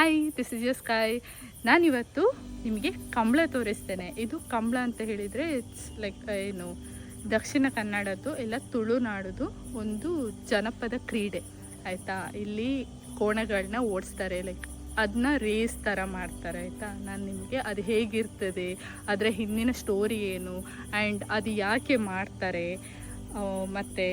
Hi, this is your sky. ನಾನಿವತ್ತು ನಿಮಗೆ ಕಂಬಳ ತೋರಿಸ್ತೇನೆ. ಇದು ಕಂಬಳ ಅಂತ ಹೇಳಿದರೆ ಇಟ್ಸ್ ಲೈಕ್ ಏನು ದಕ್ಷಿಣ ಕನ್ನಡದ್ದು ಇಲ್ಲ ತುಳುನಾಡುದು ಒಂದು ಜನಪದ ಕ್ರೀಡೆ ಆಯಿತಾ. ಇಲ್ಲಿ ಕೋಣಗಳನ್ನ ಓಡಿಸ್ತಾರೆ, ಲೈಕ್ ಅದನ್ನ ರೇಸ್ ಥರ ಮಾಡ್ತಾರೆ ಆಯಿತಾ. ನಾನು ನಿಮಗೆ ಅದು ಹೇಗಿರ್ತದೆ, ಅದರ ಹಿಂದಿನ ಸ್ಟೋರಿ ಏನು ಆ್ಯಂಡ್ ಅದು ಯಾಕೆ ಮಾಡ್ತಾರೆ, ಮತ್ತು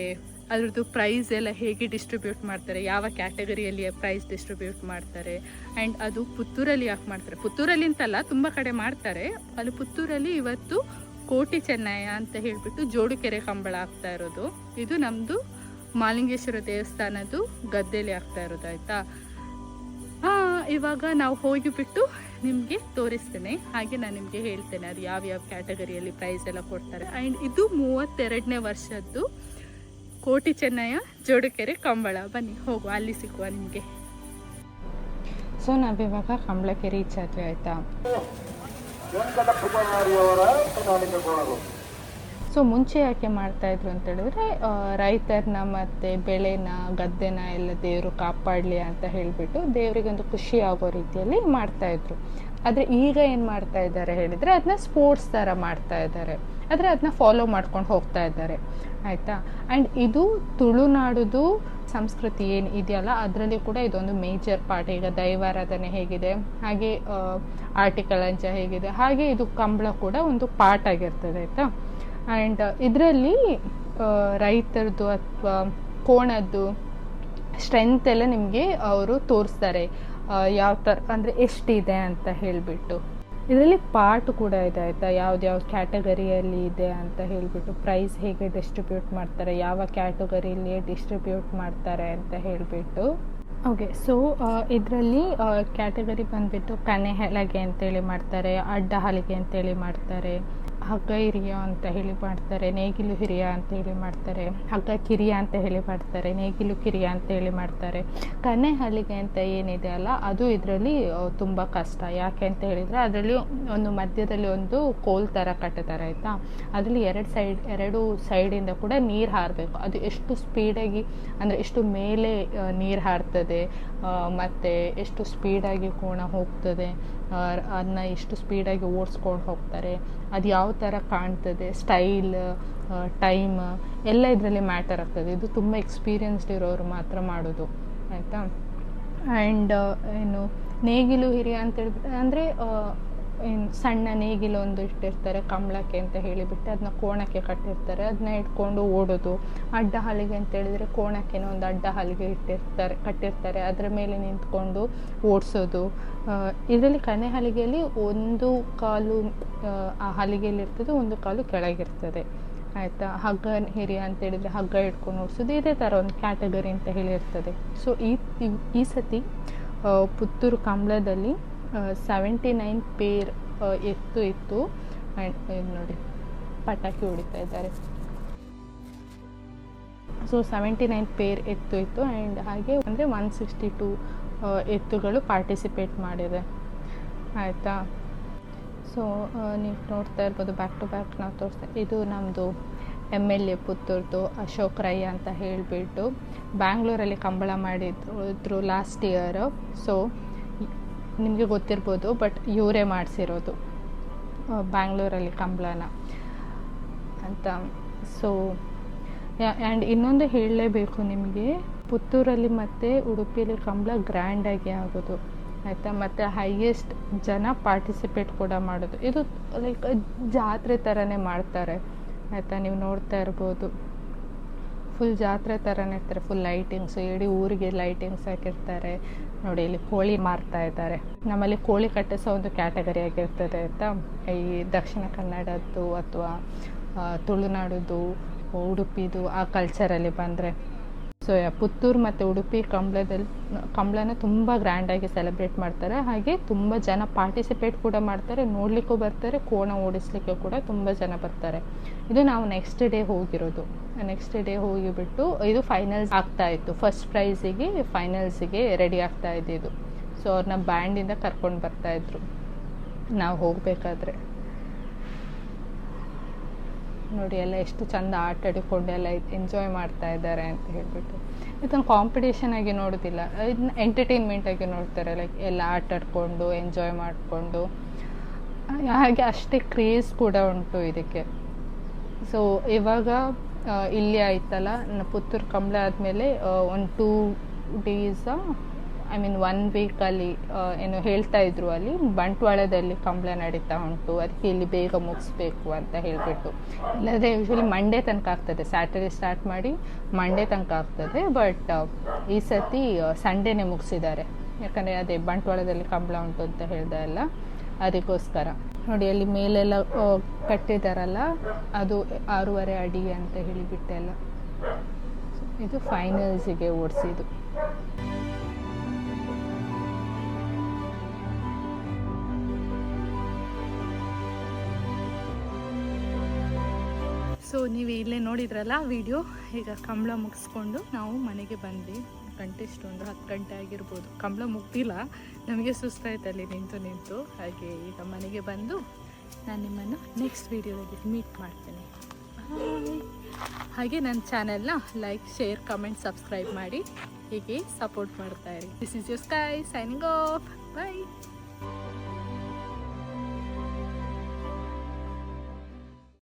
ಅದ್ರದ್ದು ಪ್ರೈಸ್ ಎಲ್ಲ ಹೇಗೆ ಡಿಸ್ಟ್ರಿಬ್ಯೂಟ್ ಮಾಡ್ತಾರೆ, ಯಾವ ಕ್ಯಾಟಗರಿಯಲ್ಲಿ ಪ್ರೈಸ್ ಡಿಸ್ಟ್ರಿಬ್ಯೂಟ್ ಮಾಡ್ತಾರೆ, ಆ್ಯಂಡ್ ಅದು ಪುತ್ತೂರಲ್ಲಿ ಯಾಕೆ ಮಾಡ್ತಾರೆ. ಪುತ್ತೂರಲ್ಲಿ ಅಂತಲ್ಲ, ತುಂಬ ಕಡೆ ಮಾಡ್ತಾರೆ. ಅಲ್ಲಿ ಪುತ್ತೂರಲ್ಲಿ ಇವತ್ತು ಕೋಟಿ ಚೆನ್ನಯ್ಯ ಅಂತ ಹೇಳಿಬಿಟ್ಟು ಜೋಡುಕೆರೆ ಕಂಬಳ ಆಗ್ತಾ ಇರೋದು. ಇದು ನಮ್ಮದು ಮಾಲಿಂಗೇಶ್ವರ ದೇವಸ್ಥಾನದ್ದು ಗದ್ದೆಯಲ್ಲಿ ಆಗ್ತಾ ಇರೋದು ಆಯಿತಾ. ಇವಾಗ ನಾವು ಹೋಗಿಬಿಟ್ಟು ನಿಮಗೆ ತೋರಿಸ್ತೇನೆ, ಹಾಗೆ ನಾನು ನಿಮಗೆ ಹೇಳ್ತೇನೆ ಅದು ಯಾವ್ಯಾವ ಕ್ಯಾಟಗರಿಯಲ್ಲಿ ಪ್ರೈಸ್ ಎಲ್ಲ ಕೊಡ್ತಾರೆ. ಆ್ಯಂಡ್ ಇದು 32ನೇ ವರ್ಷದ್ದು ಕೋಟಿ ಚೆನ್ನಯ್ಯ ಜೋಡುಕೆರೆ ಕಂಬಳ. ಬನ್ನಿ ಹೋಗುವ, ಅಲ್ಲಿ ಸಿಗುವ ನಿಮಗೆ. ಸೊ ನಾವಿವಾಗ ಕಂಬಳಕ್ಕೆ ರೀಚ್ ಆದ್ವಿ ಆಯಿತಾ. ಸೊ ಮುಂಚೆ ಯಾಕೆ ಮಾಡ್ತಾಯಿದ್ರು ಅಂತ ಹೇಳಿದ್ರೆ ರೈತರನ್ನ ಮತ್ತು ಬೆಳೆನ ಗದ್ದೆನ ಎಲ್ಲ ದೇವರು ಕಾಪಾಡಲಿ ಅಂತ ಹೇಳಿಬಿಟ್ಟು ದೇವರಿಗೆ ಒಂದು ಖುಷಿ ಆಗೋ ರೀತಿಯಲ್ಲಿ ಮಾಡ್ತಾಯಿದ್ರು. ಆದರೆ ಈಗ ಏನು ಮಾಡ್ತಾ ಇದ್ದಾರೆ ಹೇಳಿದರೆ ಅದನ್ನ ಸ್ಪೋರ್ಟ್ಸ್ ಥರ ಮಾಡ್ತಾ ಇದ್ದಾರೆ, ಆದರೆ ಅದನ್ನ ಫಾಲೋ ಮಾಡ್ಕೊಂಡು ಹೋಗ್ತಾ ಇದ್ದಾರೆ ಆಯಿತಾ. ಆ್ಯಂಡ್ ಇದು ತುಳುನಾಡುದು ಸಂಸ್ಕೃತಿ ಏನು ಇದೆಯಲ್ಲ ಅದರಲ್ಲಿ ಕೂಡ ಇದೊಂದು ಮೇಜರ್ ಪಾರ್ಟ್. ಈಗ ದೈವಾರಾಧನೆ ಹೇಗಿದೆ, ಹಾಗೆ ಆಟಿಕಳಂಚ ಹೇಗಿದೆ, ಹಾಗೆ ಇದು ಕಂಬಳ ಕೂಡ ಒಂದು ಪಾರ್ಟ್ ಆಗಿರ್ತದೆ ಆಯಿತಾ. ಆ್ಯಂಡ್ ಇದರಲ್ಲಿ ರೈತರದ್ದು ಅಥವಾ ಕೋಣದ್ದು ಸ್ಟ್ರೆಂತ್ ಎಲ್ಲ ನಿಮಗೆ ಅವರು ತೋರಿಸ್ತಾರೆ, ಯಾವ ಥರ ಅಂದರೆ ಎಷ್ಟಿದೆ ಅಂತ ಹೇಳಿಬಿಟ್ಟು. ಇದರಲ್ಲಿ ಪಾರ್ಟ್ ಕೂಡ ಇದೆ ಆಯಿತಾ, ಯಾವ್ದು ಕ್ಯಾಟಗರಿಯಲ್ಲಿ ಇದೆ ಅಂತ ಹೇಳಿಬಿಟ್ಟು, ಪ್ರೈಸ್ ಹೇಗೆ ಡಿಸ್ಟ್ರಿಬ್ಯೂಟ್ ಮಾಡ್ತಾರೆ, ಯಾವ ಕ್ಯಾಟಗರಿಯಲ್ಲಿ ಡಿಸ್ಟ್ರಿಬ್ಯೂಟ್ ಮಾಡ್ತಾರೆ ಅಂತ ಹೇಳಿಬಿಟ್ಟು. ಓಕೆ, ಸೊ ಇದರಲ್ಲಿ ಕ್ಯಾಟಗರಿ ಬಂದುಬಿಟ್ಟು ಕನೆ ಹಲಗೆ ಅಂತೇಳಿ ಮಾಡ್ತಾರೆ, ಅಡ್ಡ ಹಲಿಗೆ ಅಂತೇಳಿ ಮಾಡ್ತಾರೆ, ಹಗ್ಗ ಹಿರಿಯ ಅಂತ ಹೇಳಿ ಮಾಡ್ತಾರೆ, ನೇಗಿಲು ಹಿರಿಯ ಅಂತೇಳಿ ಮಾಡ್ತಾರೆ, ಹಗ್ಗ ಕಿರಿಯ ಅಂತ ಹೇಳಿ ಮಾಡ್ತಾರೆ, ನೇಗಿಲು ಕಿರಿಯ ಅಂತೇಳಿ ಮಾಡ್ತಾರೆ. ಕನೆ ಹಲಿಗೆ ಅಂತ ಏನಿದೆ ಅಲ್ಲ ಅದು ಇದರಲ್ಲಿ ತುಂಬ ಕಷ್ಟ. ಯಾಕೆ ಅಂತ ಹೇಳಿದರೆ ಅದರಲ್ಲಿ ಒಂದು ಮಧ್ಯದಲ್ಲಿ ಒಂದು ಕೋಲ್ ಥರ ಕಟ್ಟುತ್ತಾರೆ ಆಯಿತಾ. ಅದರಲ್ಲಿ ಎರಡು ಸೈಡಿಂದ ಕೂಡ ನೀರು ಹಾರಬೇಕು. ಅದು ಎಷ್ಟು ಸ್ಪೀಡಾಗಿ ಅಂದರೆ ಎಷ್ಟು ಮೇಲೆ ನೀರು ಹಾರ್ತದೆ ಮತ್ತು ಎಷ್ಟು ಸ್ಪೀಡಾಗಿ ಕೋಣ ಹೋಗ್ತದೆ, ಅದನ್ನ ಎಷ್ಟು ಸ್ಪೀಡಾಗಿ ಓಡಿಸ್ಕೊಂಡು ಹೋಗ್ತಾರೆ, ಅದು ಯಾವ ಥರ ಕಾಣ್ತದೆ, ಸ್ಟೈಲ್, ಟೈಮ್ ಎಲ್ಲ ಇದರಲ್ಲಿ ಮ್ಯಾಟರ್ ಆಗ್ತದೆ. ಇದು ತುಂಬ ಎಕ್ಸ್ಪೀರಿಯನ್ಸ್ಡ್ ಇರೋರು ಮಾತ್ರ ಮಾಡೋದು ಆಯಿತಾ. ಆ್ಯಂಡ್ ಏನು ನೇಗಿಲು ಹಿರಿಯ ಅಂತ ಹೇಳ್ಬಿಟ್ಟು ಅಂದರೆ ಏನು ಸಣ್ಣ ನೇಗಿಲು ಒಂದು ಇಟ್ಟಿರ್ತಾರೆ ಕಂಬಳಕ್ಕೆ ಅಂತ ಹೇಳಿಬಿಟ್ಟು ಅದನ್ನ ಕೋಣಕ್ಕೆ ಕಟ್ಟಿರ್ತಾರೆ, ಅದನ್ನ ಇಟ್ಕೊಂಡು ಓಡೋದು. ಅಡ್ಡ ಹಲಿಗೆ ಅಂತ ಹೇಳಿದರೆ ಕೋಣಕ್ಕೇನೋ ಒಂದು ಅಡ್ಡ ಹಲಿಗೆ ಕಟ್ಟಿರ್ತಾರೆ, ಅದರ ಮೇಲೆ ನಿಂತ್ಕೊಂಡು ಓಡಿಸೋದು. ಇದರಲ್ಲಿ ಕನೆ ಹಲಿಗೆಯಲ್ಲಿ ಒಂದು ಕಾಲು ಆ ಹಲಿಗೆಯಲ್ಲಿ ಇರ್ತದೆ, ಒಂದು ಕಾಲು ಕೆಳಗಿರ್ತದೆ ಆಯಿತಾ. ಹಗ್ಗ ಹಿರಿಯ ಅಂತ ಹೇಳಿದರೆ ಹಗ್ಗ ಇಟ್ಕೊಂಡು ಓಡಿಸೋದು. ಇದೇ ಥರ ಒಂದು ಕ್ಯಾಟಗರಿ ಅಂತ ಹೇಳಿರ್ತದೆ. ಸೊ ಈ ಸತಿ ಪುತ್ತೂರು ಕಂಬಳದಲ್ಲಿ 79 ಪೇರ್ ಎತ್ತು ಇತ್ತು. ಆ್ಯಂಡ್ ನೋಡಿ ಪಟಾಕಿ ಹೊಡಿತಾ ಇದ್ದಾರೆ. ಸೊ 79 ಪೇರ್ ಎತ್ತು ಇತ್ತು. ಆ್ಯಂಡ್ ಹಾಗೆ ಅಂದರೆ 162 ಎತ್ತುಗಳು ಪಾರ್ಟಿಸಿಪೇಟ್ ಮಾಡಿದೆ ಆಯಿತಾ. ಸೊ ನೀವು ನೋಡ್ತಾ ಇರ್ಬೋದು, ಬ್ಯಾಕ್ ಟು ಬ್ಯಾಕ್ ನಾವು ತೋರಿಸ್ತಾ. ಇದು ನಮ್ಮದು MLA ಪುತ್ತೂರ್ದು ಅಶೋಕ್ ರೈ ಅಂತ ಹೇಳಿಬಿಟ್ಟು ಬ್ಯಾಂಗ್ಳೂರಲ್ಲಿ ಕಂಬಳ ಮಾಡಿದ್ರು ಲಾಸ್ಟ್ ಇಯರ್. ಸೊ ನಿಮಗೆ ಗೊತ್ತಿರ್ಬೋದು, ಬಟ್ ಇವರೇ ಮಾಡಿಸಿರೋದು ಬ್ಯಾಂಗ್ಳೂರಲ್ಲಿ ಕಂಬಳನ ಅಂತ. ಸೊ ಆ್ಯಂಡ್ ಇನ್ನೊಂದು ಹೇಳಲೇಬೇಕು ನಿಮಗೆ, ಪುತ್ತೂರಲ್ಲಿ ಮತ್ತು ಉಡುಪಿಯಲ್ಲಿ ಕಂಬಳ ಗ್ರ್ಯಾಂಡಾಗಿ ಆಗೋದು ಆಯಿತಾ. ಮತ್ತು ಹೈಯೆಸ್ಟ್ ಜನ ಪಾರ್ಟಿಸಿಪೇಟ್ ಕೂಡ ಮಾಡೋದು. ಇದು ಲೈಕ್ ಜಾತ್ರೆ ಥರನೇ ಮಾಡ್ತಾರೆ ಆಯಿತಾ. ನೀವು ನೋಡ್ತಾ ಇರ್ಬೋದು, ಫುಲ್ ಜಾತ್ರೆ ಥರನೇ ಇರ್ತಾರೆ. ಫುಲ್ ಲೈಟಿಂಗ್ಸು, ಇಡೀ ಊರಿಗೆ ಲೈಟಿಂಗ್ಸ್ ಹಾಕಿರ್ತಾರೆ. ನೋಡಿ ಇಲ್ಲಿ ಕೋಳಿ ಮಾರ್ತಾ ಇದ್ದಾರೆ. ನಮ್ಮಲ್ಲಿ ಕೋಳಿ ಕಟ್ಟಿಸೋ ಒಂದು ಕ್ಯಾಟಗರಿ ಆಗಿರ್ತದೆ ಆಯಿತಾ. ಈ ದಕ್ಷಿಣ ಕನ್ನಡದ್ದು ಅಥವಾ ತುಳುನಾಡುದು, ಉಡುಪಿದು ಆ ಕಲ್ಚರಲ್ಲಿ ಬಂದರೆ. ಸೊ ಪುತ್ತೂರು ಮತ್ತು ಉಡುಪಿ ಕಂಬಳನ ತುಂಬ ಗ್ರ್ಯಾಂಡಾಗಿ ಸೆಲೆಬ್ರೇಟ್ ಮಾಡ್ತಾರೆ. ಹಾಗೆ ತುಂಬ ಜನ ಪಾರ್ಟಿಸಿಪೇಟ್ ಕೂಡ ಮಾಡ್ತಾರೆ, ನೋಡಲಿಕ್ಕೂ ಬರ್ತಾರೆ, ಕೋಣ ಓಡಿಸ್ಲಿಕ್ಕೆ ಕೂಡ ತುಂಬ ಜನ ಬರ್ತಾರೆ. ಇದು ನಾವು ನೆಕ್ಸ್ಟ್ ಡೇ ಹೋಗಿರೋದು. ನೆಕ್ಸ್ಟ್ ಡೇ ಹೋಗಿಬಿಟ್ಟು ಇದು ಫೈನಲ್ಸ್ ಆಗ್ತಾಯಿತ್ತು. ಫಸ್ಟ್ ಪ್ರೈಸಿಗೆ ಫೈನಲ್ಸಿಗೆ ರೆಡಿ ಆಗ್ತಾ ಇದ್ದಿದ್ದು. ಸೊ ಅವ್ರನ್ನ ಬ್ಯಾಂಡಿಂದ ಕರ್ಕೊಂಡು ಬರ್ತಾಯಿದ್ರು ನಾವು ಹೋಗಬೇಕಾದ್ರೆ. ನೋಡಿ ಎಲ್ಲ ಎಷ್ಟು ಚೆಂದ ಆಟ ಆಡಿಕೊಂಡು ಎಲ್ಲ ಎಂಜಾಯ್ ಮಾಡ್ತಾ ಇದ್ದಾರೆ ಅಂತ ಹೇಳಿಬಿಟ್ಟು. ಇದನ್ನು ಕಾಂಪಿಟೇಷನ್ ಆಗಿ ನೋಡೋದಿಲ್ಲ, ಇದನ್ನ ಎಂಟರ್ಟೈನ್ಮೆಂಟ್ ಆಗಿ ನೋಡ್ತಾರೆ. ಲೈಕ್ ಎಲ್ಲ ಆಟ ಆಡ್ಕೊಂಡು ಎಂಜಾಯ್ ಮಾಡಿಕೊಂಡು, ಹಾಗೆ ಅಷ್ಟೇ ಕ್ರೇಜ್ ಕೂಡ ಉಂಟು ಇದಕ್ಕೆ. ಸೊ ಇವಾಗ ಇಲ್ಲಿ ಆಯ್ತಲ್ಲ, ಪುತ್ತೂರು ಕಂಬಳ ಆದಮೇಲೆ ಒಂದು 2 days, ಐ ಮೀನ್ 1 weekಲ್ಲಿ ಏನು ಹೇಳ್ತಾ ಇದ್ರು, ಅಲ್ಲಿ ಬಂಟ್ವಾಳದಲ್ಲಿ ಕಂಬಳ ನಡೀತಾ ಉಂಟು, ಅದಕ್ಕೆ ಇಲ್ಲಿ ಬೇಗ ಮುಗಿಸ್ಬೇಕು ಅಂತ ಹೇಳಿಬಿಟ್ಟು. ಇಲ್ಲದೆ ಯೂಶ್ವಲಿ ಮಂಡೇ ತನಕ ಆಗ್ತದೆ, ಸ್ಯಾಟರ್ಡೇ ಸ್ಟಾರ್ಟ್ ಮಾಡಿ ಮಂಡೇ ತನಕ ಆಗ್ತದೆ. ಬಟ್ ಈ ಸತಿ ಸಂಡೇನೇ ಮುಗಿಸಿದ್ದಾರೆ, ಯಾಕಂದರೆ ಅದೇ ಬಂಟ್ವಾಳದಲ್ಲಿ ಕಂಬಳ ಉಂಟು ಅಂತ ಹೇಳ್ದೆ ಅಲ್ಲ, ಅದಕ್ಕೋಸ್ಕರ. ನೋಡಿ ಅಲ್ಲಿ ಮೇಲೆಲ್ಲ ಕಟ್ಟಿದಾರಲ್ಲ, ಅದು 6.5 ಅಡಿ ಅಂತ ಹೇಳಿಬಿಟ್ಟೆಲ್ಲ. ಇದು ಫೈನಲ್ಸಿಗೆ ಓಡಿಸಿದ್ದು. ಸೊ ನೀವು ಇಲ್ಲೇ ನೋಡಿದ್ರಲ್ಲ ವಿಡಿಯೋ. ಈಗ ಕಂಬಳ ಮುಗಿಸ್ಕೊಂಡು ನಾವು ಮನೆಗೆ ಬಂದ್ವಿ. ಗಂಟೆ ಇಷ್ಟೊಂದು 10 ಗಂಟೆ ಆಗಿರ್ಬೋದು. ಕಂಬಳ ಮುಗ್ದಿಲ್ಲ, ನಮಗೆ ಸುಸ್ತಾಯ್ತಲ್ಲಿ ನಿಂತು. ಹಾಗೆ ಈಗ ಮನೆಗೆ ಬಂದು ನಾನು ನಿಮ್ಮನ್ನು ನೆಕ್ಸ್ಟ್ ವಿಡಿಯೋದಲ್ಲಿ ಮೀಟ್ ಮಾಡ್ತೇನೆ. ಹಾಗೆ ನನ್ನ ಚಾನೆಲ್ನ ಲೈಕ್, ಶೇರ್, ಕಮೆಂಟ್, ಸಬ್ಸ್ಕ್ರೈಬ್ ಮಾಡಿ ಹೀಗೆ ಸಪೋರ್ಟ್ ಮಾಡ್ತಾಯಿರಿ. This is your sky signing off. Bye.